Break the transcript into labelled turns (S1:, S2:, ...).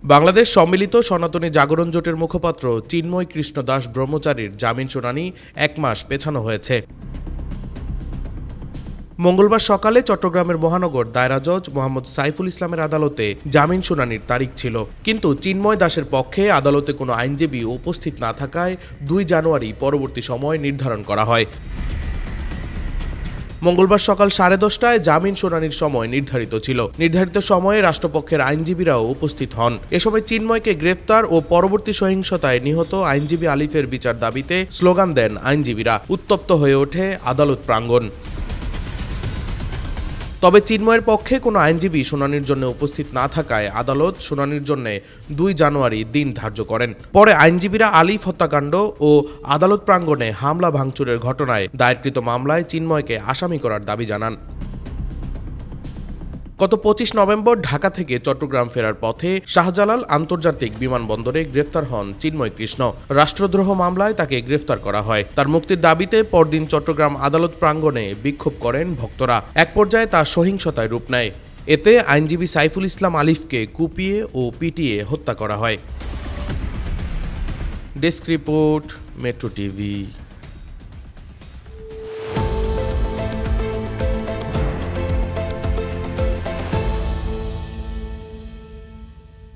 S1: বাংলাদেশ সম্মিলিত সনাতনী জাগরণ জোটের মুখপাত্র চিন্ময় কৃষ্ণ দাস ব্রহ্মচারীর জামিন শুনানি ১ মাস পেছানো হয়েছে। মঙ্গলবার সকালে চট্টগ্রামের মহানগর দায়রা জজ মোহাম্মদ সাইফুল ইসলামের আদালতে জামিন শুনানির তারিখ ছিল, কিন্তু চিন্ময় দাসের পক্ষে আদালতে কোনো আইনজীবী উপস্থিত না থাকায় ২ জানুয়ারি পরবর্তী সময় নির্ধারণ করা হয়। মঙ্গলবার সকাল 10:30টায় জামিন শুনানির সময় নির্ধারিত ছিল। নির্ধারিত সময়ে রাষ্ট্রপক্ষের আইনজীবীরাও উপস্থিত হন। এ সময় চিন্ময়কে গ্রেফতার ও পরবর্তী সহিংসতায় নিহত আইনজীবী আলিফের বিচার দাবিতে স্লোগান দেন আইনজীবীরা। উত্তপ্ত হয়ে ওঠে আদালত প্রাঙ্গণ। তবে চিন্ময়ের পক্ষে কোনো আইনজীবী শুনানির জন্য উপস্থিত না থাকায় আদালত শুনানির জন্য ২ জানুয়ারি দিন ধার্য করেন। পরে আইনজীবীরা আলিফ হত্যাকাণ্ড ও আদালত প্রাঙ্গণে হামলা ভাঙচুরের ঘটনায় দায়েরকৃত মামলায় চিন্ময়কে আসামি করার দাবি জানান। গত ২৫ নভেম্বর ঢাকা থেকে চট্টগ্রাম ফেরার পথে শাহজালাল আন্তর্জাতিক বিমানবন্দরে গ্রেফতার হন চিন্ময় কৃষ্ণ। রাষ্ট্রদ্রোহ মামলায় তাকে গ্রেফতার করা হয়। তার মুক্তির দাবিতে পরদিন চট্টগ্রাম আদালত প্রাঙ্গণে বিক্ষোভ করেন ভক্তরা। এক পর্যায়ে তা সহিংসতায় রূপ নেয়। এতে আইনজীবী সাইফুল ইসলাম আলিফকে কুপিয়ে ও পিটিয়ে হত্যা করা হয়। Desk report, metro TV.